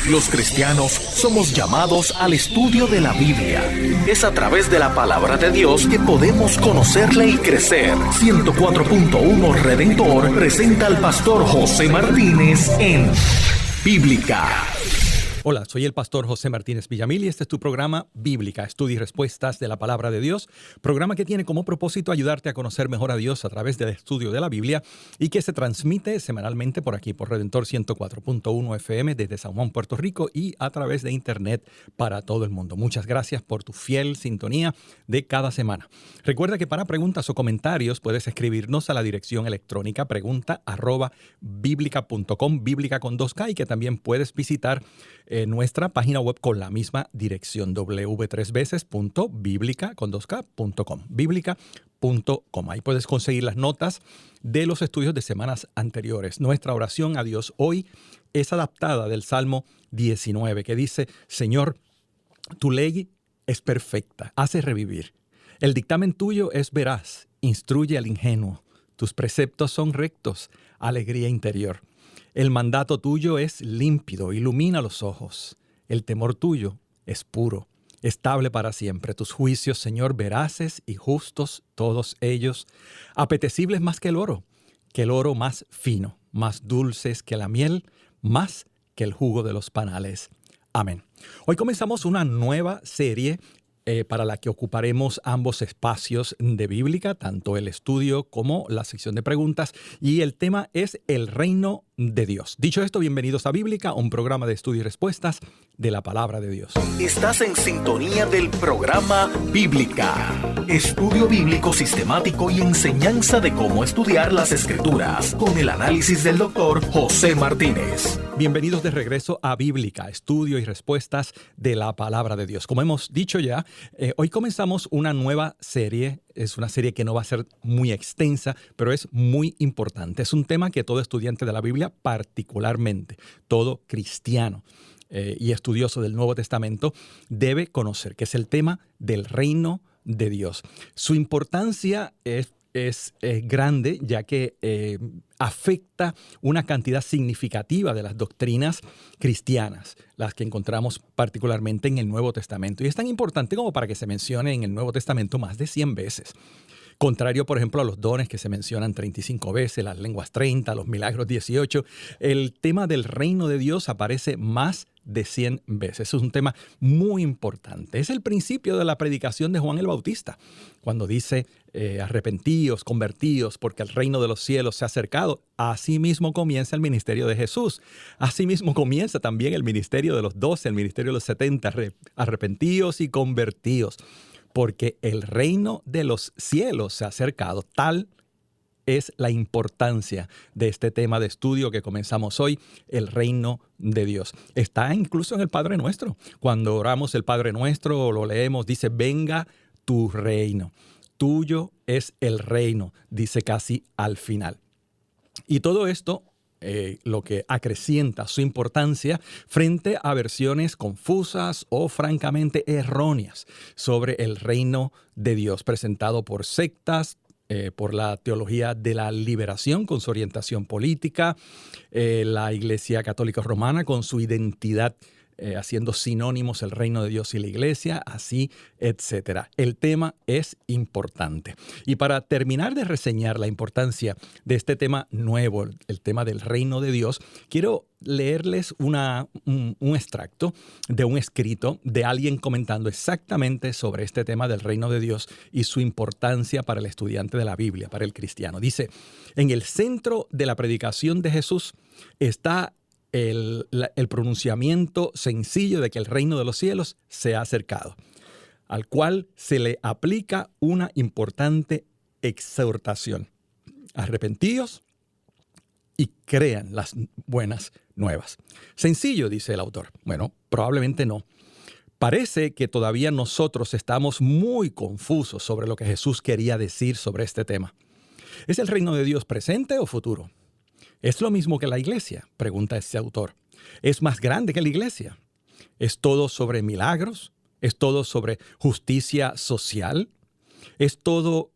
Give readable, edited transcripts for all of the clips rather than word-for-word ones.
Los cristianos somos llamados al estudio de la Biblia. Es a través de la palabra de Dios que podemos conocerle y crecer. 104.1 Redentor presenta al pastor José Martínez en Bíblica. Hola, soy el pastor José Martínez Villamil y este es tu programa Bíblica, Estudio y Respuestas de la Palabra de Dios, programa que tiene como propósito ayudarte a conocer mejor a Dios a través del estudio de la Biblia y que se transmite semanalmente por aquí, por Redentor 104.1 FM desde San Juan, Puerto Rico y a través de Internet para todo el mundo. Muchas gracias por tu fiel sintonía de cada semana. Recuerda que para preguntas o comentarios puedes escribirnos a la dirección electrónica pregunta@biblica.com, Bíblica con 2K, y que también puedes visitar nuestra página web con la misma dirección, w3veces.biblica.com, biblica.com. Ahí puedes conseguir las notas de los estudios de semanas anteriores. Nuestra oración a Dios hoy es adaptada del Salmo 19, que dice: Señor, tu ley es perfecta, hace revivir. El dictamen tuyo es veraz, instruye al ingenuo. Tus preceptos son rectos, alegría interior. El mandato tuyo es límpido, ilumina los ojos. El temor tuyo es puro, estable para siempre. Tus juicios, Señor, veraces y justos todos ellos, apetecibles más que el oro más fino, más dulces que la miel, más que el jugo de los panales. Amén. Hoy comenzamos una nueva serie para la que ocuparemos ambos espacios de Bíblica, tanto el estudio como la sección de preguntas, y el tema es el reino de Dios. Dicho esto, bienvenidos a Bíblica, un programa de estudio y respuestas de la palabra de Dios. Estás en sintonía del programa Bíblica, estudio bíblico sistemático y enseñanza de cómo estudiar las Escrituras, con el análisis del doctor José Martínez. Bienvenidos de regreso a Bíblica, estudio y respuestas de la palabra de Dios. Como hemos dicho ya, hoy comenzamos una nueva serie. Es una serie que no va a ser muy extensa, pero es muy importante. Es un tema que todo estudiante de la Biblia, particularmente todo cristiano y estudioso del Nuevo Testamento, debe conocer, que es el tema del reino de Dios. Su importancia es grande, ya que afecta una cantidad significativa de las doctrinas cristianas, las que encontramos particularmente en el Nuevo Testamento. Y es tan importante como para que se mencione en el Nuevo Testamento más de 100 veces. Contrario, por ejemplo, a los dones que se mencionan 35 veces, las lenguas 30, los milagros 18, el tema del reino de Dios aparece más de 100 veces. Es un tema muy importante. Es el principio de la predicación de Juan el Bautista, cuando dice: arrepentíos, convertíos, porque el reino de los cielos se ha acercado. Así mismo comienza el ministerio de Jesús. Así mismo comienza también el ministerio de los 12, el ministerio de los 70. Arrepentíos y convertíos, porque el reino de los cielos se ha acercado. Tal es la importancia de este tema de estudio que comenzamos hoy, el reino de Dios. Está incluso en el Padre Nuestro. Cuando oramos el Padre Nuestro o lo leemos, dice: venga tu reino. Tuyo es el reino, dice casi al final. Y todo esto lo que acrecienta su importancia frente a versiones confusas o francamente erróneas sobre el reino de Dios, presentado por sectas, por la teología de la liberación con su orientación política, la Iglesia Católica Romana con su identidad haciendo sinónimos el reino de Dios y la iglesia, así, etcétera. El tema es importante. Y para terminar de reseñar la importancia de este tema nuevo, el tema del reino de Dios, quiero leerles un extracto de un escrito de alguien comentando exactamente sobre este tema del reino de Dios y su importancia para el estudiante de la Biblia, para el cristiano. Dice: en el centro de la predicación de Jesús está el pronunciamiento sencillo de que el reino de los cielos se ha acercado, al cual se le aplica una importante exhortación: arrepentíos y crean las buenas nuevas. Sencillo, dice el autor. Bueno, probablemente no. Parece que todavía nosotros estamos muy confusos sobre lo que Jesús quería decir sobre este tema. ¿Es el reino de Dios presente o futuro? ¿Es lo mismo que la iglesia?, pregunta este autor. ¿Es más grande que la iglesia? ¿Es todo sobre milagros? ¿Es todo sobre justicia social? ¿Es todo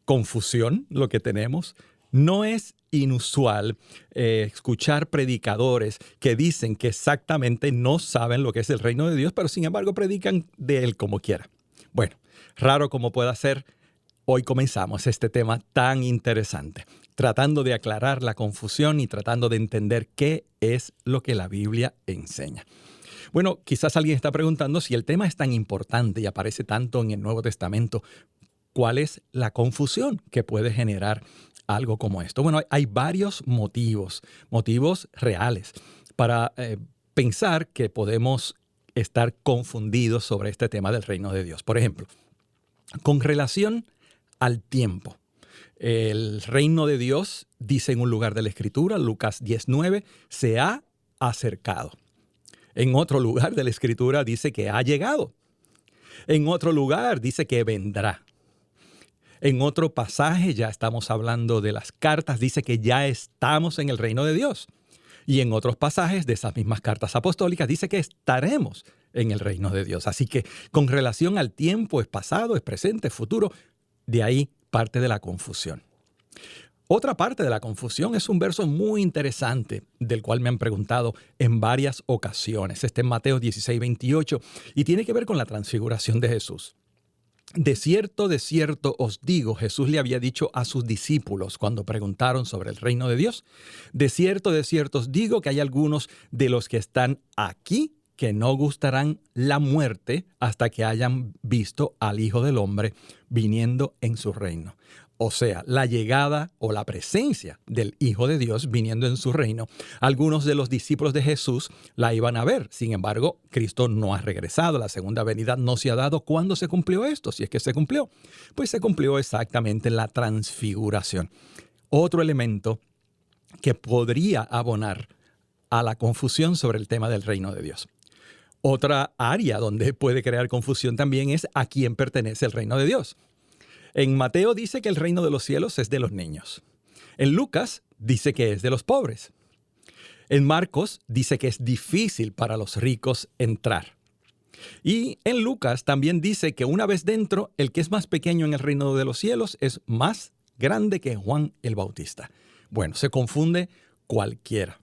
confusión lo que tenemos No es inusual escuchar predicadores que dicen que exactamente no saben lo que es el reino de Dios, pero sin embargo predican de él como quiera. Bueno, raro como pueda ser, hoy comenzamos este tema tan interesante, tratando de aclarar la confusión y tratando de entender qué es lo que la Biblia enseña. Bueno, quizás alguien está preguntando si el tema es tan importante y aparece tanto en el Nuevo Testamento, ¿cuál es la confusión que puede generar algo como esto? Bueno, hay varios motivos reales para pensar que podemos estar confundidos sobre este tema del reino de Dios. Por ejemplo, con relación al tiempo. El reino de Dios, dice en un lugar de la Escritura, Lucas 19, se ha acercado. En otro lugar de la Escritura dice que ha llegado. En otro lugar dice que vendrá. En otro pasaje, ya estamos hablando de las cartas, dice que ya estamos en el reino de Dios. Y en otros pasajes de esas mismas cartas apostólicas dice que estaremos en el reino de Dios. Así que con relación al tiempo, es pasado, es presente, es futuro, de ahí parte de la confusión. Otra parte de la confusión es un verso muy interesante del cual me han preguntado en varias ocasiones. Este es Mateo 16, 28 y tiene que ver con la transfiguración de Jesús. De cierto os digo, Jesús le había dicho a sus discípulos cuando preguntaron sobre el reino de Dios. De cierto os digo que hay algunos de los que están aquí que no gustarán la muerte hasta que hayan visto al Hijo del Hombre viniendo en su reino. O sea, la llegada o la presencia del Hijo de Dios viniendo en su reino. Algunos de los discípulos de Jesús la iban a ver. Sin embargo, Cristo no ha regresado. La segunda venida no se ha dado. ¿Cuándo se cumplió esto? Si es que se cumplió. Pues se cumplió exactamente en la transfiguración. Otro elemento que podría abonar a la confusión sobre el tema del reino de Dios. Otra área donde puede crear confusión también es a quién pertenece el reino de Dios. En Mateo dice que el reino de los cielos es de los niños. En Lucas dice que es de los pobres. En Marcos dice que es difícil para los ricos entrar. Y en Lucas también dice que una vez dentro, el que es más pequeño en el reino de los cielos es más grande que Juan el Bautista. Bueno, se confunde cualquiera.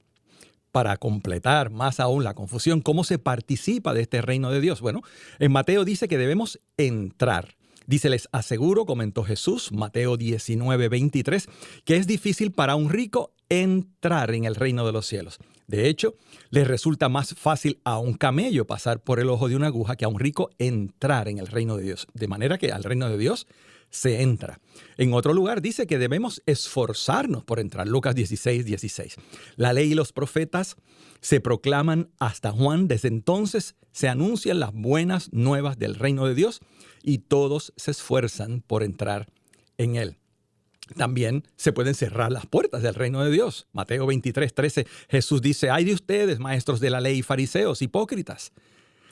Para completar más aún la confusión, ¿cómo se participa de este reino de Dios? Bueno, en Mateo dice que debemos entrar. Dice, les aseguro, comentó Jesús, Mateo 19, 23, que es difícil para un rico entrar en el reino de los cielos. De hecho, les resulta más fácil a un camello pasar por el ojo de una aguja que a un rico entrar en el reino de Dios. De manera que al reino de Dios se entra. En otro lugar dice que debemos esforzarnos por entrar. Lucas 16, 16. La ley y los profetas se proclaman hasta Juan. Desde entonces se anuncian las buenas nuevas del reino de Dios y todos se esfuerzan por entrar en él. También se pueden cerrar las puertas del reino de Dios. Mateo 23, 13, Jesús dice, ay de ustedes, maestros de la ley y fariseos, hipócritas.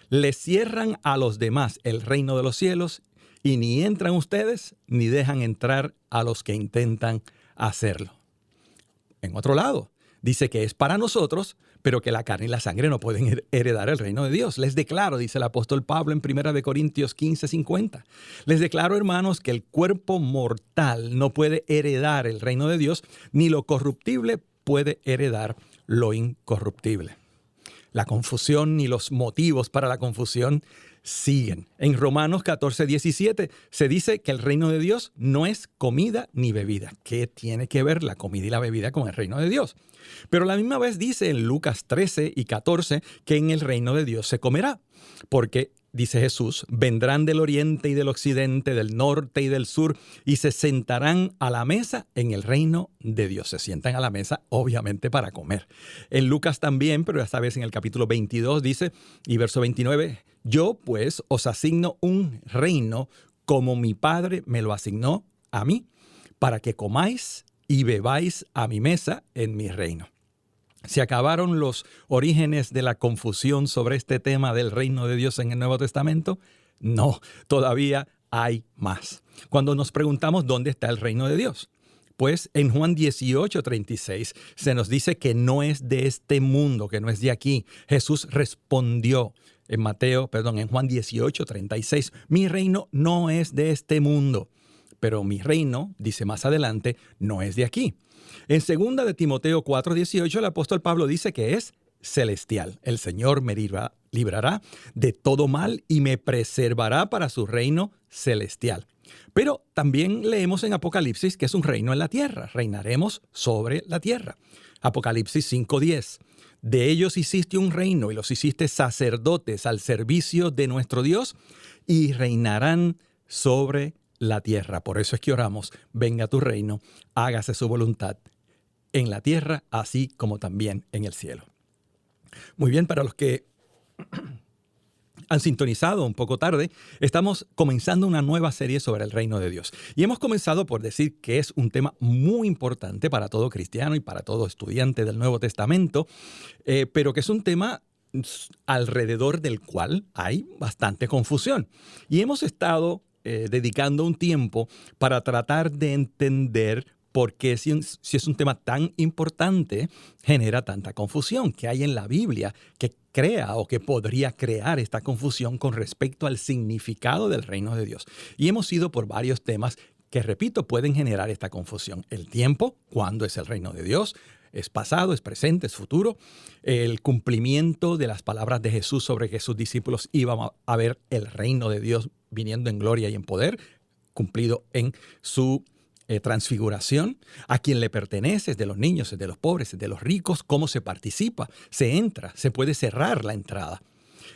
Les cierran a los demás el reino de los cielos y ni entran ustedes ni dejan entrar a los que intentan hacerlo. En otro lado, dice que es para nosotros, pero que la carne y la sangre no pueden heredar el reino de Dios. Les declaro, dice el apóstol Pablo en 1 Corintios 15, 50. Les declaro, hermanos, que el cuerpo mortal no puede heredar el reino de Dios, ni lo corruptible puede heredar lo incorruptible. La confusión y los motivos para la confusión siguen. En Romanos 14, 17 se dice que el reino de Dios no es comida ni bebida. ¿Qué tiene que ver la comida y la bebida con el reino de Dios? Pero a la misma vez dice en Lucas 13 y 14 que en el reino de Dios se comerá. Porque, dice Jesús, vendrán del oriente y del occidente, del norte y del sur, y se sentarán a la mesa en el reino de Dios. Se sientan a la mesa, obviamente, para comer. En Lucas también, pero esta vez en el capítulo 22 dice, y verso 29, yo pues os asigno un reino como mi Padre me lo asignó a mí, para que comáis y bebáis a mi mesa en mi reino. ¿Se acabaron los orígenes de la confusión sobre este tema del reino de Dios en el Nuevo Testamento? No, todavía hay más. Cuando nos preguntamos dónde está el reino de Dios, pues en Juan 18, 36 se nos dice que no es de este mundo, que no es de aquí. Jesús respondió en Juan 18, 36, mi reino no es de este mundo. pero mi reino, dice más adelante, no es de aquí. En 2 de Timoteo 4:18, el apóstol Pablo dice que es celestial. El Señor me librará de todo mal y me preservará para su reino celestial. Pero también leemos en Apocalipsis que es un reino en la tierra. Reinaremos sobre la tierra. Apocalipsis 5:10. De ellos hiciste un reino y los hiciste sacerdotes al servicio de nuestro Dios y reinarán sobre la tierra. Por eso es que oramos, venga tu reino, hágase su voluntad en la tierra, así como también en el cielo. Muy bien, para los que han sintonizado un poco tarde, estamos comenzando una nueva serie sobre el reino de Dios. Y hemos comenzado por decir que es un tema muy importante para todo cristiano y para todo estudiante del Nuevo Testamento, pero que es un tema alrededor del cual hay bastante confusión. Y hemos estado dedicando un tiempo para tratar de entender por qué si es un tema tan importante genera tanta confusión que hay en la Biblia que crea o que podría crear esta confusión con respecto al significado del reino de Dios. Y hemos ido por varios temas que, repito, pueden generar esta confusión. El tiempo, ¿cuándo es el reino de Dios? ¿Es pasado, es presente, es futuro? El cumplimiento de las palabras de Jesús sobre que sus discípulos iban a ver el reino de Dios viniendo en gloria y en poder, cumplido en su transfiguración. ¿A quién le pertenece? ¿Es de los niños, es de los pobres, es de los ricos? ¿Cómo se participa? Se entra, se puede cerrar la entrada.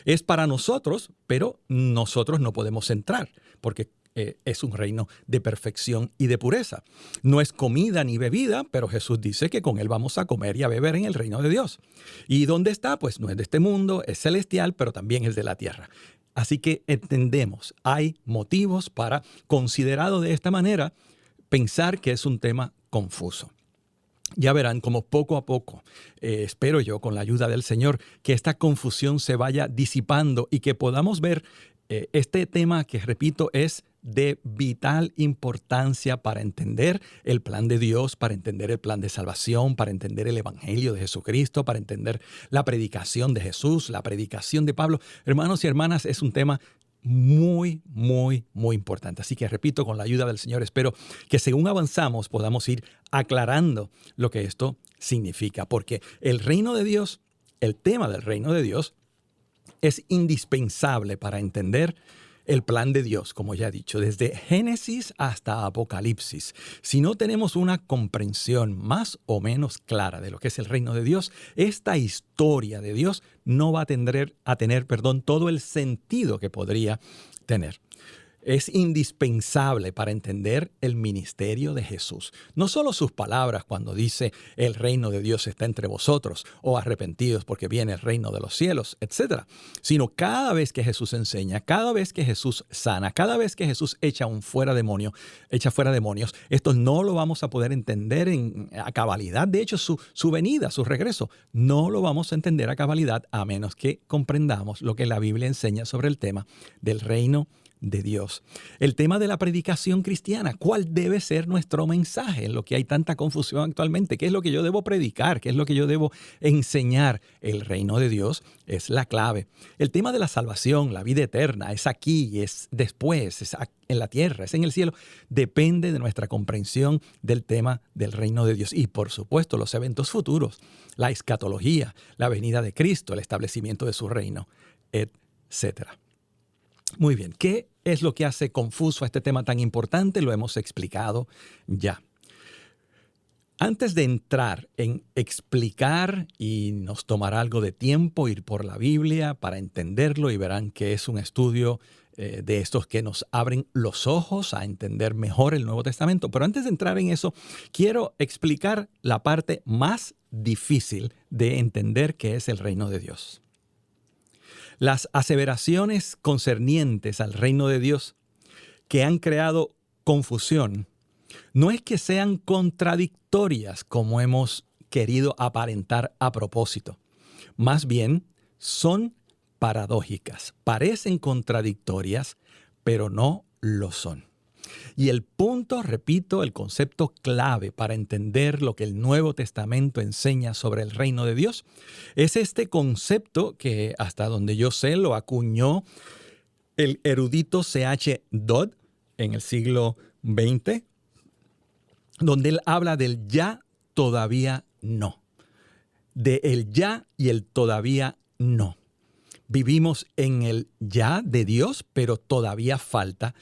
Es para nosotros, pero nosotros no podemos entrar porque es un reino de perfección y de pureza. No es comida ni bebida, pero Jesús dice que con él vamos a comer y a beber en el reino de Dios. ¿Y dónde está? Pues no es de este mundo, es celestial, pero también es de la tierra. Así que entendemos, hay motivos para, considerado de esta manera, pensar que es un tema confuso. Ya verán cómo poco a poco, espero yo, con la ayuda del Señor, que esta confusión se vaya disipando y que podamos ver este tema que, repito, es de vital importancia para entender el plan de Dios, para entender el plan de salvación, para entender el Evangelio de Jesucristo, para entender la predicación de Jesús, la predicación de Pablo. Hermanos y hermanas, es un tema muy, muy, muy importante. Así que, repito, con la ayuda del Señor, espero que según avanzamos podamos ir aclarando lo que esto significa. Porque el reino de Dios, el tema del reino de Dios, es indispensable para entender el plan de Dios, como ya he dicho, desde Génesis hasta Apocalipsis. Si no tenemos una comprensión más o menos clara de lo que es el reino de Dios, esta historia de Dios no va a tener todo el sentido que podría tener. Es indispensable para entender el ministerio de Jesús. No solo sus palabras cuando dice el reino de Dios está entre vosotros o arrepentidos porque viene el reino de los cielos, etc. Sino cada vez que Jesús enseña, cada vez que Jesús sana, cada vez que Jesús echa fuera demonios, esto no lo vamos a poder entender a cabalidad. De hecho, su venida, su regreso, no lo vamos a entender a cabalidad a menos que comprendamos lo que la Biblia enseña sobre el tema del reino de Dios. El tema de la predicación cristiana, ¿cuál debe ser nuestro mensaje en lo que hay tanta confusión actualmente? ¿Qué es lo que yo debo predicar? ¿Qué es lo que yo debo enseñar? El reino de Dios es la clave. El tema de la salvación, la vida eterna, es aquí, es después, es en la tierra, es en el cielo. Depende de nuestra comprensión del tema del reino de Dios. Y por supuesto, los eventos futuros, la escatología, la venida de Cristo, el establecimiento de su reino, etcétera. Muy bien, ¿qué es lo que hace confuso a este tema tan importante? Lo hemos explicado ya. Antes de entrar en explicar, y nos tomará algo de tiempo ir por la Biblia para entenderlo y verán que es un estudio de estos que nos abren los ojos a entender mejor el Nuevo Testamento. Pero antes de entrar en eso, quiero explicar la parte más difícil de entender qué es el reino de Dios. Las aseveraciones concernientes al reino de Dios que han creado confusión no es que sean contradictorias como hemos querido aparentar a propósito. Más bien, son paradójicas. Parecen contradictorias, pero no lo son. Y el punto, repito, el concepto clave para entender lo que el Nuevo Testamento enseña sobre el reino de Dios es este concepto que, hasta donde yo sé, lo acuñó el erudito C.H. Dodd en el siglo 20, donde él habla del ya, todavía no. De el ya y el todavía no. Vivimos en el ya de Dios, pero todavía falta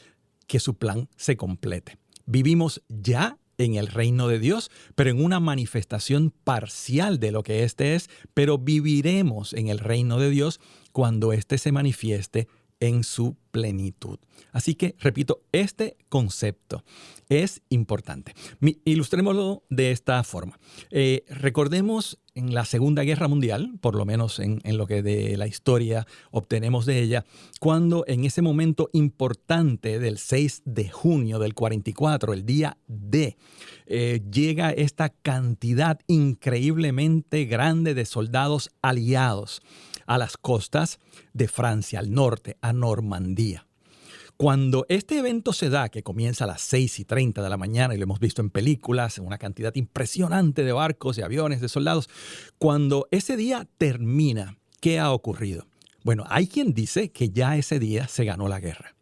que su plan se complete. Vivimos ya en el reino de Dios, pero en una manifestación parcial de lo que éste es, pero viviremos en el reino de Dios cuando éste se manifieste en su plenitud. Así que, repito, este concepto es importante. Ilustrémoslo de esta forma. Recordemos en la Segunda Guerra Mundial, por lo menos en lo que de la historia obtenemos de ella, cuando en ese momento importante del 6 de junio del 44, el día D, llega esta cantidad increíblemente grande de soldados aliados a las costas de Francia, al norte, a Normandía. Cuando este evento se da, que comienza a las 6:30 de la mañana, y lo hemos visto en películas, una cantidad impresionante de barcos, de aviones, de soldados, cuando ese día termina, ¿qué ha ocurrido? Bueno, hay quien dice que ya ese día se ganó la guerra.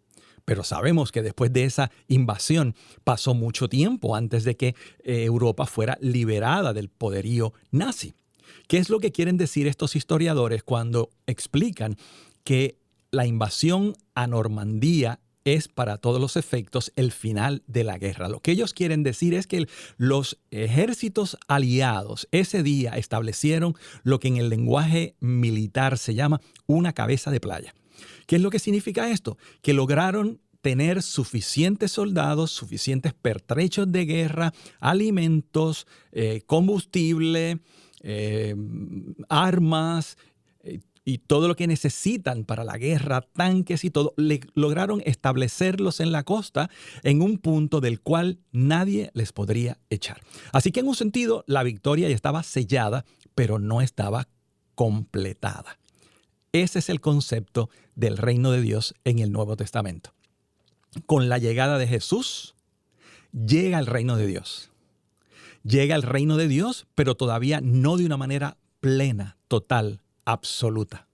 Pero sabemos que después de esa invasión pasó mucho tiempo antes de que Europa fuera liberada del poderío nazi. ¿Qué es lo que quieren decir estos historiadores cuando explican que la invasión a Normandía es para todos los efectos el final de la guerra? Lo que ellos quieren decir es que los ejércitos aliados ese día establecieron lo que en el lenguaje militar se llama una cabeza de playa. ¿Qué es lo que significa esto? Que lograron tener suficientes soldados, suficientes pertrechos de guerra, alimentos, combustible, armas y todo lo que necesitan para la guerra, tanques y todo, lograron establecerlos en la costa en un punto del cual nadie les podría echar. Así que en un sentido la victoria ya estaba sellada, pero no estaba completada. Ese es el concepto del reino de Dios en el Nuevo Testamento. Con la llegada de Jesús, llega el reino de Dios. Llega el reino de Dios, pero todavía no de una manera plena, total, absoluta.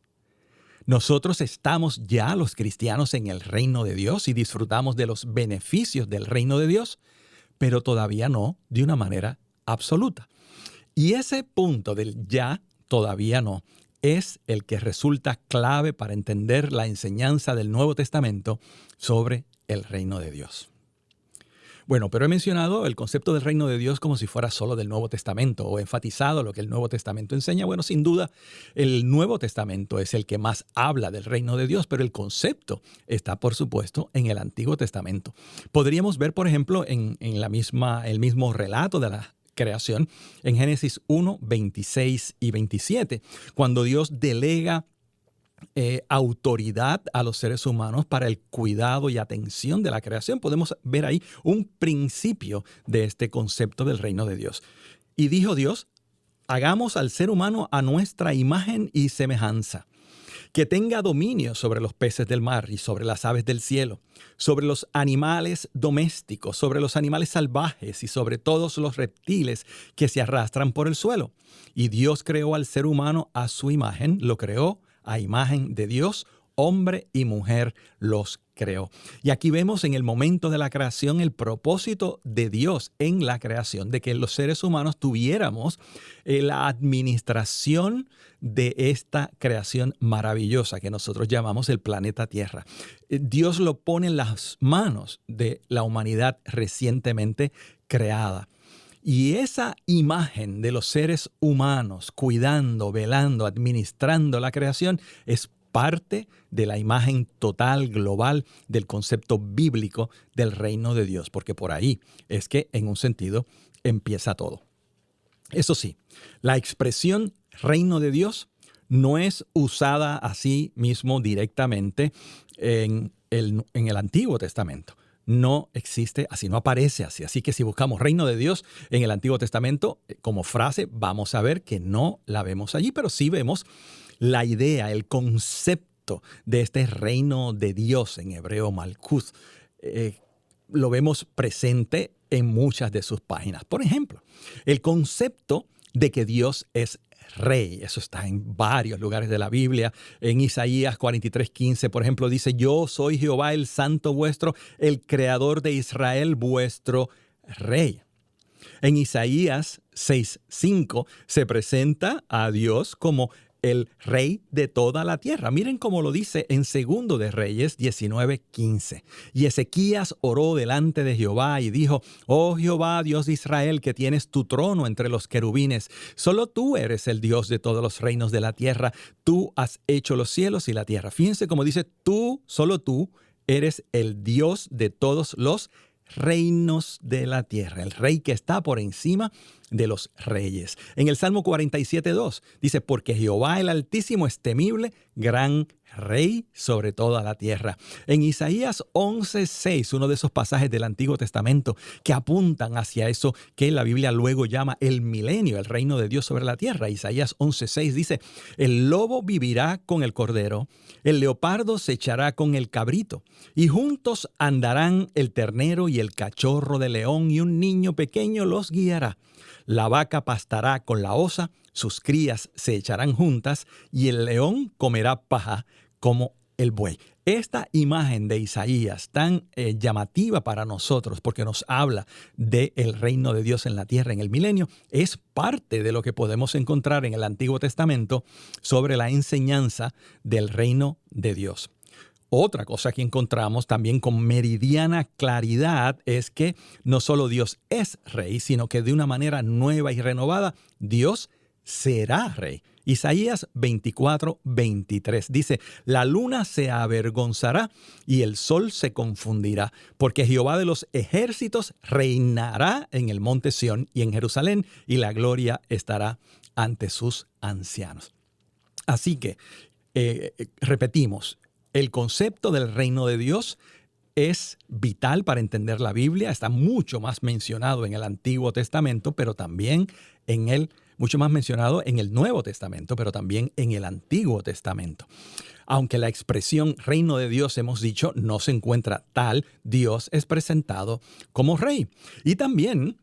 Nosotros estamos ya, los cristianos, en el reino de Dios y disfrutamos de los beneficios del reino de Dios, pero todavía no de una manera absoluta. Y ese punto del ya, todavía no, es el que resulta clave para entender la enseñanza del Nuevo Testamento sobre el reino de Dios. Bueno, pero he mencionado el concepto del reino de Dios como si fuera solo del Nuevo Testamento o enfatizado lo que el Nuevo Testamento enseña. Bueno, sin duda, el Nuevo Testamento es el que más habla del reino de Dios, pero el concepto está, por supuesto, en el Antiguo Testamento. Podríamos ver, por ejemplo, en el mismo relato de la creación, en Génesis 1, 26 y 27, cuando Dios delega autoridad a los seres humanos para el cuidado y atención de la creación. Podemos ver ahí un principio de este concepto del reino de Dios. Y dijo Dios, hagamos al ser humano a nuestra imagen y semejanza, que tenga dominio sobre los peces del mar y sobre las aves del cielo, sobre los animales domésticos, sobre los animales salvajes y sobre todos los reptiles que se arrastran por el suelo. Y Dios creó al ser humano a su imagen, lo creó a imagen de Dios, hombre y mujer los creó. Y aquí vemos en el momento de la creación el propósito de Dios en la creación, de que los seres humanos tuviéramos la administración de esta creación maravillosa que nosotros llamamos el planeta Tierra. Dios lo pone en las manos de la humanidad recientemente creada. Y esa imagen de los seres humanos cuidando, velando, administrando la creación es parte de la imagen total, global, del concepto bíblico del reino de Dios, porque por ahí es que, en un sentido, empieza todo. Eso sí, la expresión reino de Dios no es usada así mismo directamente en el Antiguo Testamento. No existe así, no aparece así. Así que si buscamos reino de Dios en el Antiguo Testamento como frase, vamos a ver que no la vemos allí, pero sí vemos la idea, el concepto de este reino de Dios, en hebreo Malkuth. Lo vemos presente en muchas de sus páginas. Por ejemplo, el concepto de que Dios es rey. Eso está en varios lugares de la Biblia. En Isaías 43:15, por ejemplo, dice: yo soy Jehová, el santo vuestro, el creador de Israel, vuestro rey. En Isaías 6:5 se presenta a Dios como el rey de toda la tierra. Miren cómo lo dice en Segundo de Reyes 19:15. Y Ezequías oró delante de Jehová y dijo: oh Jehová, Dios de Israel, que tienes tu trono entre los querubines, solo tú eres el Dios de todos los reinos de la tierra. Tú has hecho los cielos y la tierra. Fíjense cómo dice: tú, solo tú, eres el Dios de todos los reinos de la tierra, el rey que está por encima de los reyes. En el Salmo 47:2 dice: porque Jehová el Altísimo es temible, gran rey sobre toda la tierra. En Isaías 11:6, uno de esos pasajes del Antiguo Testamento que apuntan hacia eso que la Biblia luego llama el milenio, el reino de Dios sobre la tierra. Isaías 11:6 dice: el lobo vivirá con el cordero, el leopardo se echará con el cabrito, y juntos andarán el ternero y el cachorro de león, y un niño pequeño los guiará. La vaca pastará con la osa, sus crías se echarán juntas, y el león comerá paja como el buey. Esta imagen de Isaías, tan llamativa para nosotros, porque nos habla del reino de Dios en la tierra en el milenio, es parte de lo que podemos encontrar en el Antiguo Testamento sobre la enseñanza del reino de Dios. Otra cosa que encontramos también con meridiana claridad es que no solo Dios es rey, sino que de una manera nueva y renovada, Dios será rey. Isaías 24:23 dice: la luna se avergonzará y el sol se confundirá, porque Jehová de los ejércitos reinará en el monte Sión y en Jerusalén, y la gloria estará ante sus ancianos. Así que, repetimos, el concepto del reino de Dios es vital para entender la Biblia. Está mucho más mencionado en el Antiguo Testamento, pero también mucho más mencionado en el Nuevo Testamento, pero también en el Antiguo Testamento. Aunque la expresión reino de Dios, hemos dicho, no se encuentra tal, Dios es presentado como rey. Y también,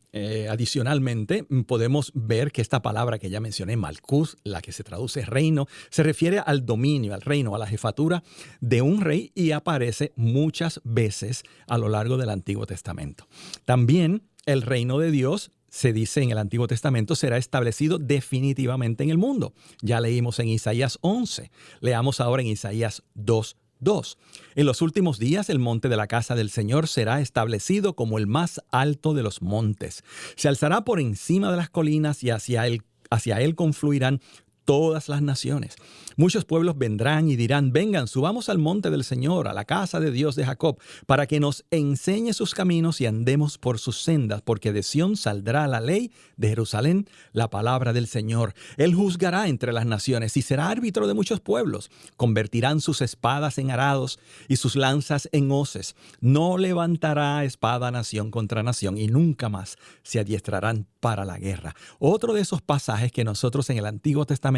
adicionalmente, podemos ver que esta palabra que ya mencioné, Malcús, la que se traduce reino, se refiere al dominio, al reino, a la jefatura de un rey, y aparece muchas veces a lo largo del Antiguo Testamento. También el reino de Dios, se dice en el Antiguo Testamento, será establecido definitivamente en el mundo. Ya leímos en Isaías 11. Leamos ahora en Isaías 2:2. En los últimos días el monte de la casa del Señor será establecido como el más alto de los montes. Se alzará por encima de las colinas y hacia él confluirán todas las naciones. Muchos pueblos vendrán y dirán: vengan, subamos al monte del Señor, a la casa de Dios de Jacob, para que nos enseñe sus caminos y andemos por sus sendas, porque de Sión saldrá la ley, de Jerusalén la palabra del Señor. Él juzgará entre las naciones y será árbitro de muchos pueblos. Convertirán sus espadas en arados y sus lanzas en hoces. No levantará espada nación contra nación, y nunca más se adiestrarán para la guerra. Otro de esos pasajes que nosotros en el Antiguo Testamento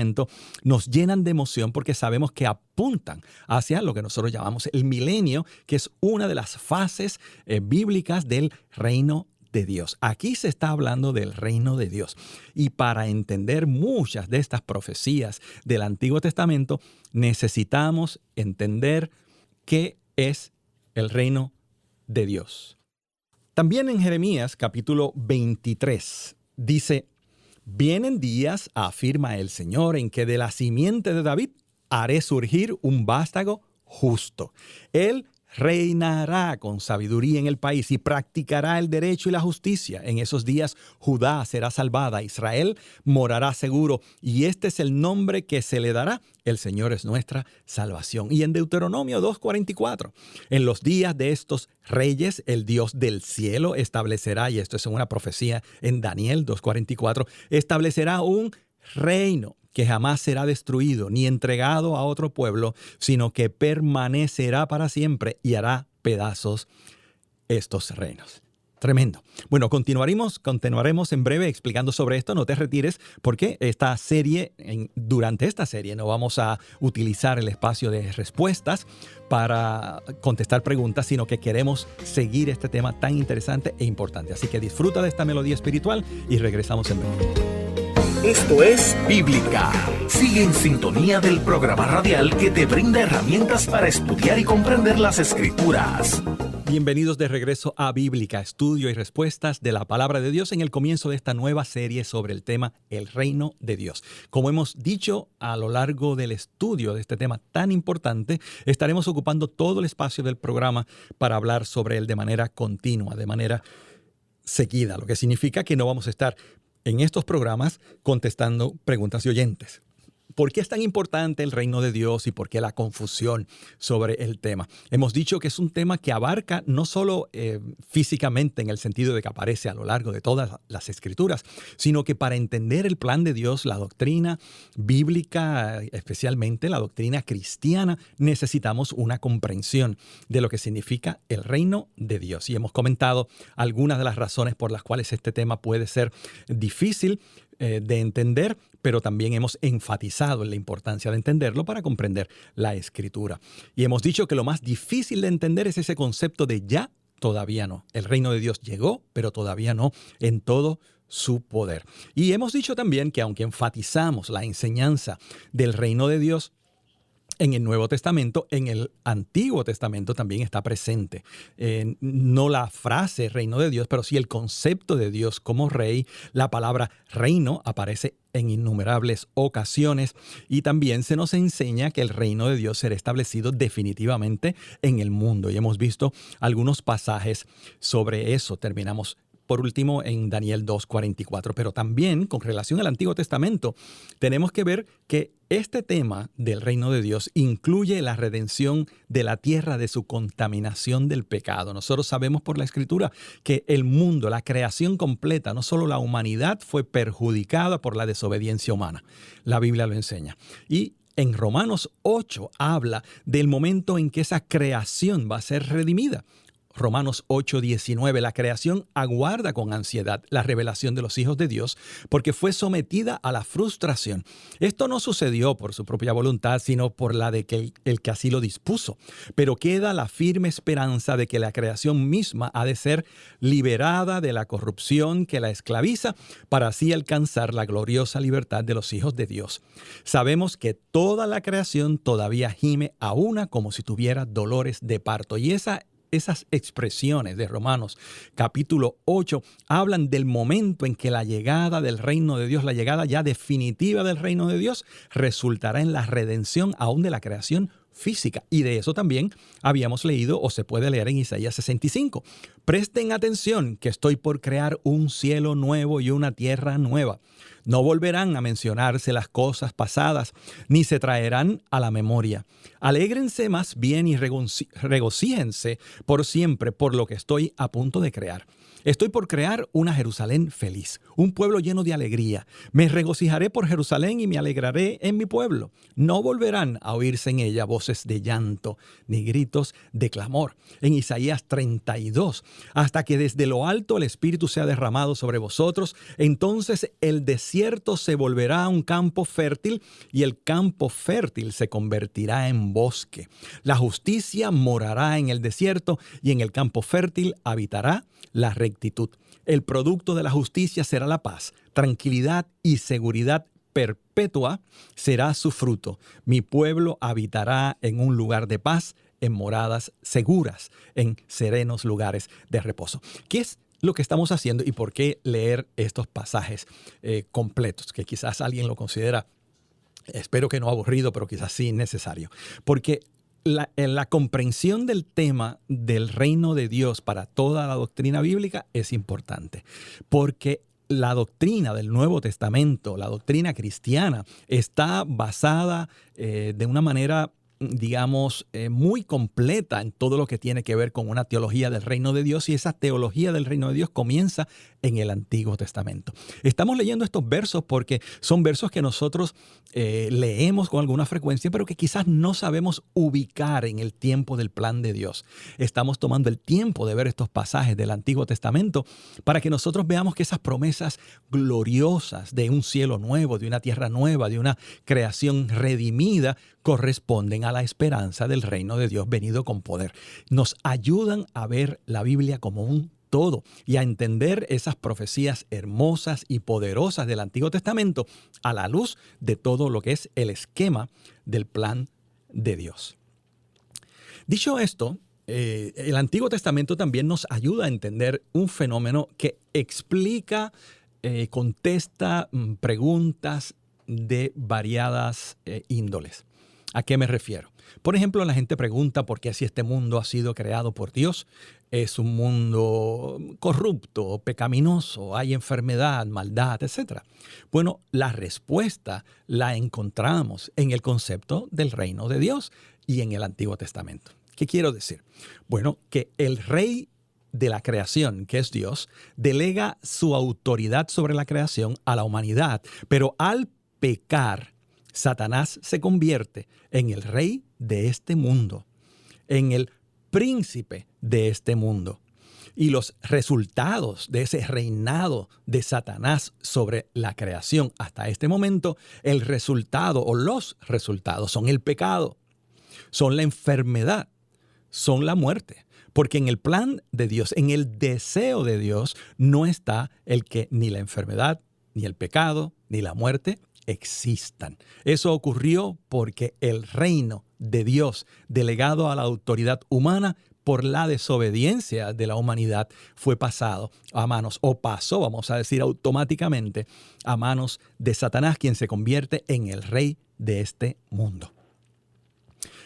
nos llenan de emoción, porque sabemos que apuntan hacia lo que nosotros llamamos el milenio, que es una de las fases bíblicas del reino de Dios. Aquí se está hablando del reino de Dios. Y para entender muchas de estas profecías del Antiguo Testamento, necesitamos entender qué es el reino de Dios. También en Jeremías capítulo 23 dice: vienen días, afirma el Señor, en que de la simiente de David haré surgir un vástago justo. Él reinará con sabiduría en el país y practicará el derecho y la justicia. En esos días Judá será salvada, Israel morará seguro, y este es el nombre que se le dará: el Señor es nuestra salvación. Y en Deuteronomio 2:44, en los días de estos reyes, el Dios del cielo establecerá, y esto es una profecía en Daniel 2:44, establecerá un reino que jamás será destruido ni entregado a otro pueblo, sino que permanecerá para siempre, y hará pedazos estos reinos. Tremendo. Bueno, continuaremos en breve explicando sobre esto. No te retires, porque durante esta serie no vamos a utilizar el espacio de respuestas para contestar preguntas, sino que queremos seguir este tema tan interesante e importante. Así que disfruta de esta melodía espiritual y regresamos en breve. Esto es Bíblica. Sigue en sintonía del programa radial que te brinda herramientas para estudiar y comprender las Escrituras. Bienvenidos de regreso a Bíblica, estudio y respuestas de la Palabra de Dios en el comienzo de esta nueva serie sobre el tema El Reino de Dios. Como hemos dicho a lo largo del estudio de este tema tan importante, estaremos ocupando todo el espacio del programa para hablar sobre él de manera continua, de manera seguida, lo que significa que no vamos a estar en estos programas contestando preguntas de oyentes. ¿Por qué es tan importante el reino de Dios y por qué la confusión sobre el tema? Hemos dicho que es un tema que abarca no solo físicamente en el sentido de que aparece a lo largo de todas las Escrituras, sino que para entender el plan de Dios, la doctrina bíblica, especialmente la doctrina cristiana, necesitamos una comprensión de lo que significa el reino de Dios. Y hemos comentado algunas de las razones por las cuales este tema puede ser difícil de entender, pero también hemos enfatizado en la importancia de entenderlo para comprender la Escritura. Y hemos dicho que lo más difícil de entender es ese concepto de ya, todavía no. El reino de Dios llegó, pero todavía no en todo su poder. Y hemos dicho también que aunque enfatizamos la enseñanza del reino de Dios en el Nuevo Testamento, en el Antiguo Testamento también está presente. No la frase reino de Dios, pero sí el concepto de Dios como rey. La palabra reino aparece en innumerables ocasiones y también se nos enseña que el reino de Dios será establecido definitivamente en el mundo. Y hemos visto algunos pasajes sobre eso. Terminamos por último en Daniel 2:44, pero también con relación al Antiguo Testamento tenemos que ver que este tema del reino de Dios incluye la redención de la tierra de su contaminación del pecado. Nosotros sabemos por la Escritura que el mundo, la creación completa, no solo la humanidad, fue perjudicada por la desobediencia humana. La Biblia lo enseña. Y en Romanos 8 habla del momento en que esa creación va a ser redimida. Romanos 8:19, la creación aguarda con ansiedad la revelación de los hijos de Dios porque fue sometida a la frustración. Esto no sucedió por su propia voluntad, sino por la de que el que así lo dispuso. Pero queda la firme esperanza de que la creación misma ha de ser liberada de la corrupción que la esclaviza para así alcanzar la gloriosa libertad de los hijos de Dios. Sabemos que toda la creación todavía gime a una como si tuviera dolores de parto. Y esas expresiones de Romanos capítulo 8 hablan del momento en que la llegada del reino de Dios, la llegada ya definitiva del reino de Dios, resultará en la redención aún de la creación física. Y de eso también habíamos leído o se puede leer en Isaías 65. Presten atención que estoy por crear un cielo nuevo y una tierra nueva. No volverán a mencionarse las cosas pasadas, ni se traerán a la memoria. Alégrense más bien y regocíjense por siempre por lo que estoy a punto de crear. Estoy por crear una Jerusalén feliz, un pueblo lleno de alegría. Me regocijaré por Jerusalén y me alegraré en mi pueblo. No volverán a oírse en ella voces de llanto, ni gritos de clamor. En Isaías 32, hasta que desde lo alto el Espíritu sea derramado sobre vosotros, entonces el desierto se volverá un campo fértil y el campo fértil se convertirá en bosque. La justicia morará en el desierto y en el campo fértil habitará la rectitud. El producto de la justicia será la paz, tranquilidad y seguridad perpetua será su fruto. Mi pueblo habitará en un lugar de paz, en moradas seguras, en serenos lugares de reposo. ¿Qué es lo que estamos haciendo y por qué leer estos pasajes completos? Que quizás alguien lo considera, espero que no aburrido, pero quizás sí necesario. Porque la comprensión del tema del reino de Dios para toda la doctrina bíblica es importante, porque la doctrina del Nuevo Testamento, la doctrina cristiana, está basada de una manera, digamos, muy completa en todo lo que tiene que ver con una teología del reino de Dios, y esa teología del reino de Dios comienza en el Antiguo Testamento. Estamos leyendo estos versos porque son versos que nosotros leemos con alguna frecuencia, pero que quizás no sabemos ubicar en el tiempo del plan de Dios. Estamos tomando el tiempo de ver estos pasajes del Antiguo Testamento para que nosotros veamos que esas promesas gloriosas de un cielo nuevo, de una tierra nueva, de una creación redimida, corresponden a la esperanza del reino de Dios venido con poder. Nos ayudan a ver la Biblia como un todo y a entender esas profecías hermosas y poderosas del Antiguo Testamento a la luz de todo lo que es el esquema del plan de Dios. Dicho esto, el Antiguo Testamento también nos ayuda a entender un fenómeno que explica, contesta preguntas de variadas índoles. ¿A qué me refiero? Por ejemplo, la gente pregunta por qué si este mundo ha sido creado por Dios, es un mundo corrupto, pecaminoso, hay enfermedad, maldad, etc. Bueno, la respuesta la encontramos en el concepto del reino de Dios y en el Antiguo Testamento. ¿Qué quiero decir? Bueno, que el rey de la creación, que es Dios, delega su autoridad sobre la creación a la humanidad, pero al pecar, Satanás se convierte en el rey de este mundo, en el príncipe de este mundo. Y los resultados de ese reinado de Satanás sobre la creación hasta este momento, el resultado o los resultados son el pecado, son la enfermedad, son la muerte. Porque en el plan de Dios, en el deseo de Dios, no está el que ni la enfermedad, ni el pecado, ni la muerte existan. Eso ocurrió porque el reino de Dios, delegado a la autoridad humana por la desobediencia de la humanidad, fue pasado a manos, o pasó, vamos a decir, automáticamente a manos de Satanás, quien se convierte en el rey de este mundo.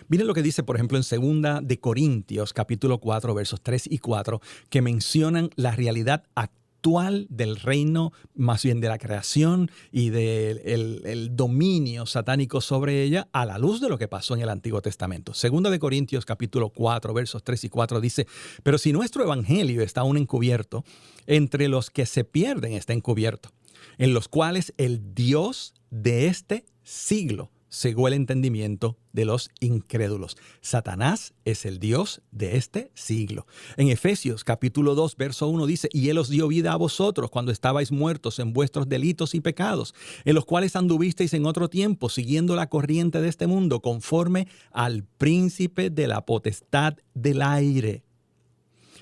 Miren lo que dice, por ejemplo, en 2 de Corintios, capítulo 4, versos 3 y 4, que mencionan la realidad actual del reino, más bien de la creación y del dominio satánico sobre ella a la luz de lo que pasó en el Antiguo Testamento. 2 de Corintios capítulo 4, versos 3 y 4 dice, pero si nuestro evangelio está aún encubierto, entre los que se pierden está encubierto, en los cuales el Dios de este siglo cegó el entendimiento de los incrédulos. Satanás es el Dios de este siglo. En Efesios capítulo 2, verso 1 dice, y Él os dio vida a vosotros cuando estabais muertos en vuestros delitos y pecados, en los cuales anduvisteis en otro tiempo, siguiendo la corriente de este mundo, conforme al príncipe de la potestad del aire.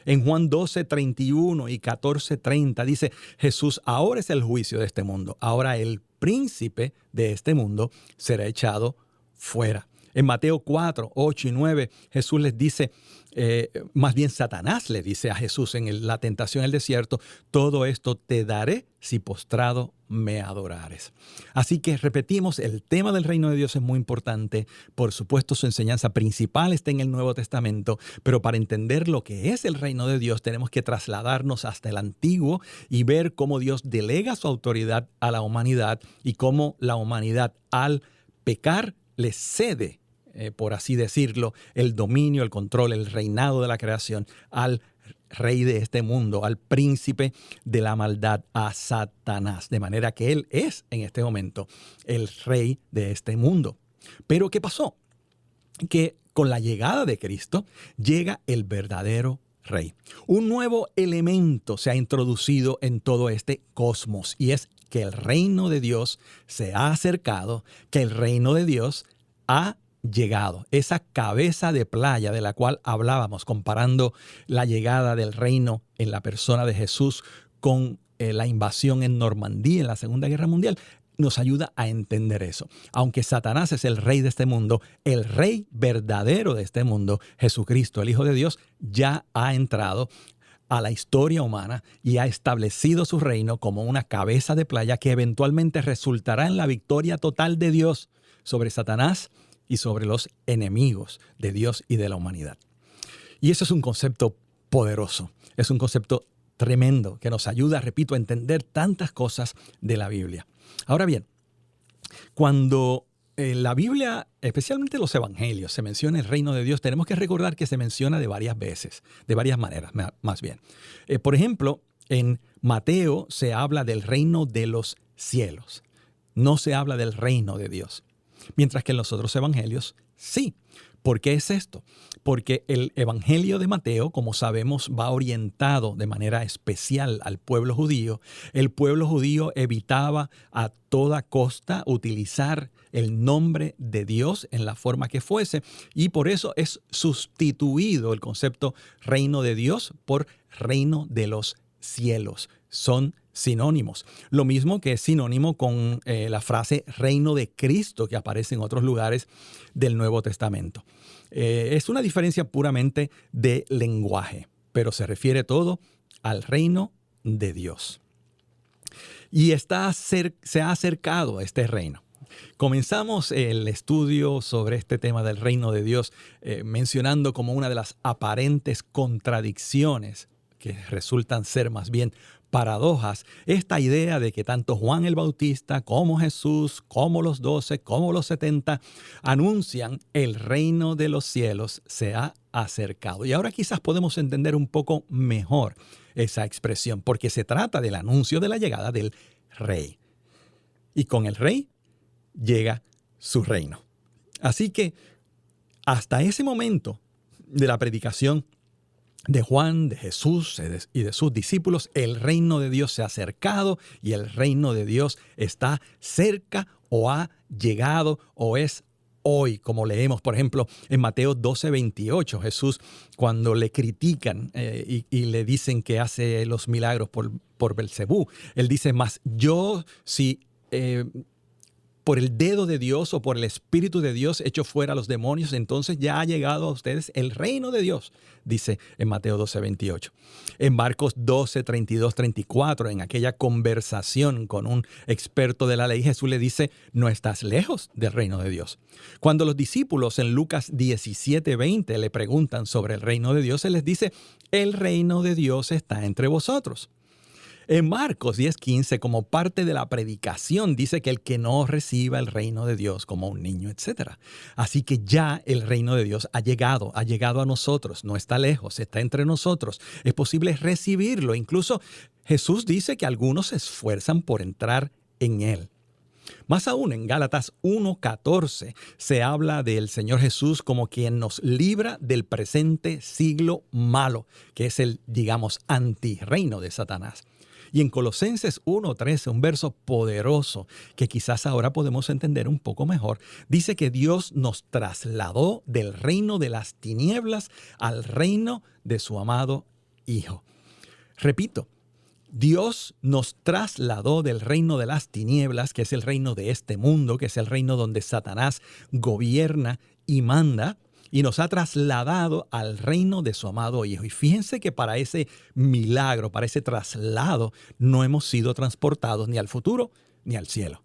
En Juan 12, 31 y 14, 30 dice, Jesús ahora es el juicio de este mundo. Ahora el príncipe de este mundo será echado fuera. En Mateo 4, 8 y 9, Jesús les dice, más bien Satanás le dice a Jesús en la tentación en el desierto, todo esto te daré si postrado me adorares. Así que repetimos, el tema del reino de Dios es muy importante. Por supuesto, su enseñanza principal está en el Nuevo Testamento, pero para entender lo que es el reino de Dios tenemos que trasladarnos hasta el Antiguo y ver cómo Dios delega su autoridad a la humanidad y cómo la humanidad al pecar le cede, por así decirlo, el dominio, el control, el reinado de la creación al rey de este mundo, al príncipe de la maldad, a Satanás. De manera que él es en este momento el rey de este mundo. Pero ¿qué pasó? Que con la llegada de Cristo llega el verdadero rey. Un nuevo elemento se ha introducido en todo este cosmos y es que el reino de Dios se ha acercado, que el reino de Dios ha llegado. Esa cabeza de playa de la cual hablábamos, comparando la llegada del reino en la persona de Jesús con la invasión en Normandía en la Segunda Guerra Mundial, nos ayuda a entender eso. Aunque Satanás es el rey de este mundo, el rey verdadero de este mundo, Jesucristo, el Hijo de Dios, ya ha entrado a la historia humana y ha establecido su reino como una cabeza de playa que eventualmente resultará en la victoria total de Dios sobre Satanás y sobre los enemigos de Dios y de la humanidad. Y eso es un concepto poderoso, es un concepto tremendo que nos ayuda, repito, a entender tantas cosas de la Biblia. Ahora bien, cuando en la Biblia, especialmente los evangelios, se menciona el reino de Dios, tenemos que recordar que se menciona de varias veces, de varias maneras más bien. Por ejemplo, en Mateo se habla del reino de los cielos, no se habla del reino de Dios. Mientras que en los otros evangelios sí. ¿Por qué es esto? Porque el Evangelio de Mateo, como sabemos, va orientado de manera especial al pueblo judío. El pueblo judío evitaba a toda costa utilizar el nombre de Dios en la forma que fuese, y por eso es sustituido el concepto reino de Dios por reino de los cielos. Son sinónimos. Lo mismo que es sinónimo con la frase reino de Cristo que aparece en otros lugares del Nuevo Testamento. Es una diferencia puramente de lenguaje, pero se refiere todo al reino de Dios. Y se ha acercado a este reino. Comenzamos el estudio sobre este tema del reino de Dios mencionando como una de las aparentes contradicciones que resultan ser más bien paradojas, esta idea de que tanto Juan el Bautista como Jesús, como los 12, como los 70, anuncian el reino de los cielos se ha acercado. Y ahora quizás podemos entender un poco mejor esa expresión, porque se trata del anuncio de la llegada del rey. Y con el rey llega su reino. Así que hasta ese momento de la predicación de Juan, de Jesús y de sus discípulos, el reino de Dios se ha acercado y el reino de Dios está cerca o ha llegado o es hoy, como leemos, por ejemplo, en Mateo 12:28, Jesús, cuando le critican y le dicen que hace los milagros por Belcebú, él dice, mas yo si por el dedo de Dios o por el Espíritu de Dios echo fuera a los demonios, entonces ya ha llegado a ustedes el reino de Dios, dice en Mateo 12:28. En Marcos 12:32-34, en aquella conversación con un experto de la ley, Jesús le dice, no estás lejos del reino de Dios. Cuando los discípulos en Lucas 17:20 le preguntan sobre el reino de Dios, él les dice, el reino de Dios está entre vosotros. En Marcos 10:15, como parte de la predicación, dice que el que no reciba el reino de Dios como un niño, etc. Así que ya el reino de Dios ha llegado a nosotros, no está lejos, está entre nosotros. Es posible recibirlo. Incluso Jesús dice que algunos se esfuerzan por entrar en él. Más aún, en Gálatas 1:14 se habla del Señor Jesús como quien nos libra del presente siglo malo, que es el, digamos, antirreino de Satanás. Y en Colosenses 1:13, un verso poderoso que quizás ahora podemos entender un poco mejor, dice que Dios nos trasladó del reino de las tinieblas al reino de su amado Hijo. Repito, Dios nos trasladó del reino de las tinieblas, que es el reino de este mundo, que es el reino donde Satanás gobierna y manda, y nos ha trasladado al reino de su amado Hijo. Y fíjense que para ese milagro, para ese traslado, no hemos sido transportados ni al futuro ni al cielo.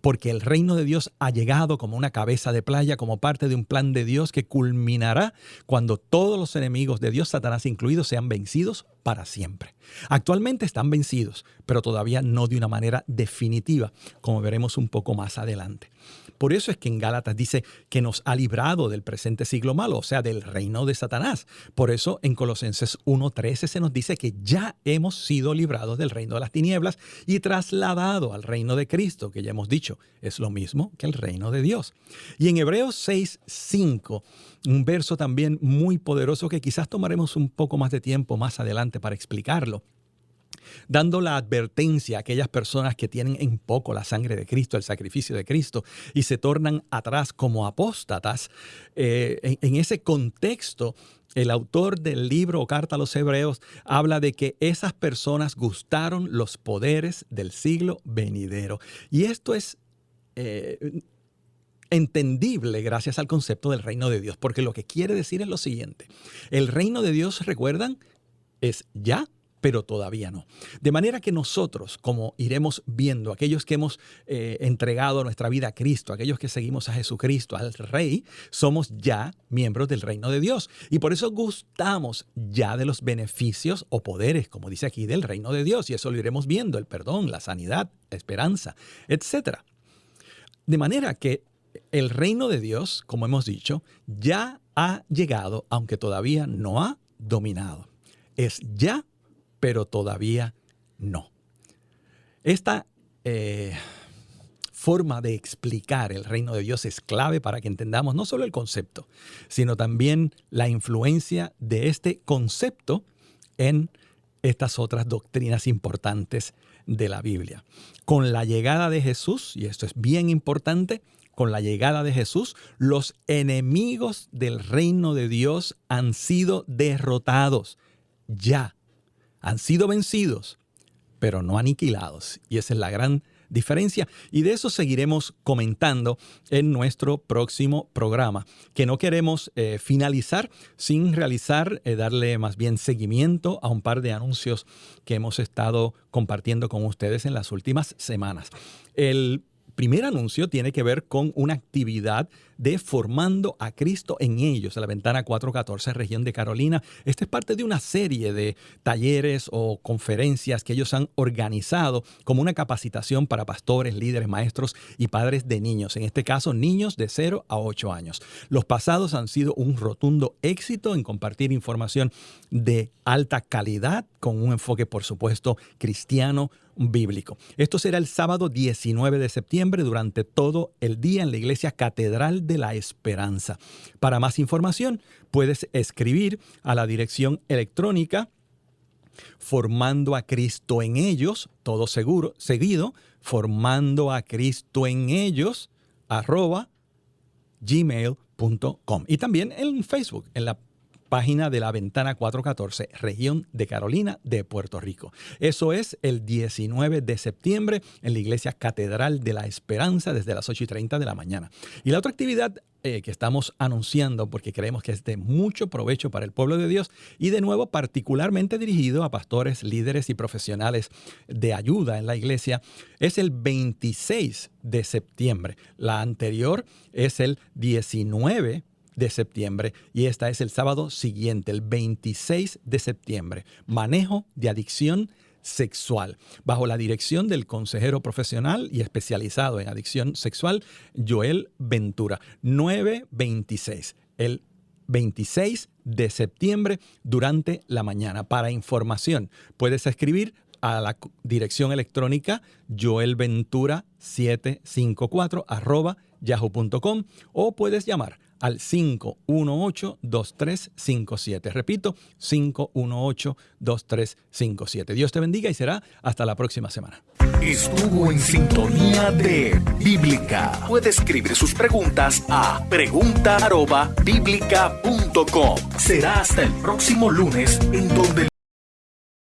Porque el reino de Dios ha llegado como una cabeza de playa, como parte de un plan de Dios que culminará cuando todos los enemigos de Dios, Satanás incluido, sean vencidos para siempre. Actualmente están vencidos, pero todavía no de una manera definitiva, como veremos un poco más adelante. Por eso es que en Gálatas dice que nos ha librado del presente siglo malo, o sea, del reino de Satanás. Por eso en Colosenses 1:13 se nos dice que ya hemos sido librados del reino de las tinieblas y trasladado al reino de Cristo, que ya hemos dicho, es lo mismo que el reino de Dios. Y en Hebreos 6:5, un verso también muy poderoso que quizás tomaremos un poco más de tiempo más adelante para explicarlo, dando la advertencia a aquellas personas que tienen en poco la sangre de Cristo, el sacrificio de Cristo, y se tornan atrás como apóstatas. En ese contexto, el autor del libro o carta a los Hebreos habla de que esas personas gustaron los poderes del siglo venidero. Y esto es entendible gracias al concepto del reino de Dios, porque lo que quiere decir es lo siguiente. El reino de Dios, recuerdan, es ya, pero todavía no. De manera que nosotros, como iremos viendo, aquellos que hemos entregado nuestra vida a Cristo, aquellos que seguimos a Jesucristo, al Rey, somos ya miembros del reino de Dios. Y por eso gustamos ya de los beneficios o poderes, como dice aquí, del reino de Dios. Y eso lo iremos viendo, el perdón, la sanidad, la esperanza, etc. De manera que el reino de Dios, como hemos dicho, ya ha llegado, aunque todavía no ha dominado. Es ya, pero todavía no. Esta forma de explicar el reino de Dios es clave para que entendamos no solo el concepto, sino también la influencia de este concepto en estas otras doctrinas importantes de la Biblia. Con la llegada de Jesús, y esto es bien importante, con la llegada de Jesús, los enemigos del reino de Dios han sido derrotados. Ya, han sido vencidos, pero no aniquilados. Y esa es la gran diferencia. Y de eso seguiremos comentando en nuestro próximo programa, que no queremos finalizar sin realizar, darle más bien seguimiento a un par de anuncios que hemos estado compartiendo con ustedes en las últimas semanas. El primer anuncio tiene que ver con una actividad de Formando a Cristo en Ellos, en la Ventana 414, región de Carolina. Esta es parte de una serie de talleres o conferencias que ellos han organizado como una capacitación para pastores, líderes, maestros y padres de niños. En este caso, niños de 0 a 8 años. Los pasados han sido un rotundo éxito en compartir información de alta calidad con un enfoque, por supuesto, cristiano, bíblico. Esto será el sábado 19 de septiembre durante todo el día en la Iglesia Catedral de la Esperanza. Para más información, puedes escribir a la dirección electrónica Formando a Cristo en Ellos, todo seguido, Formando a Cristo en Ellos, @gmail.com. Y también en Facebook, en la página de la Ventana 414, región de Carolina de Puerto Rico. Eso es el 19 de septiembre en la Iglesia Catedral de la Esperanza desde las 8:30 de la mañana. Y la otra actividad que estamos anunciando, porque creemos que es de mucho provecho para el pueblo de Dios y de nuevo particularmente dirigido a pastores, líderes y profesionales de ayuda en la iglesia, es el 26 de septiembre. La anterior es el 19 de septiembre y esta es el sábado siguiente, el 26 de septiembre. Manejo de adicción sexual, bajo la dirección del consejero profesional y especializado en adicción sexual, Joel Ventura. 9:26, el 26 de septiembre durante la mañana. Para información, puedes escribir a la dirección electrónica joelventura754 @yahoo.com o puedes llamar al 518-2357. Repito, 518-2357. Dios te bendiga y será hasta la próxima semana. Estuvo en sintonía de Bíblica. Puede escribir sus preguntas a pregunta@biblica.com. Será hasta el próximo lunes en donde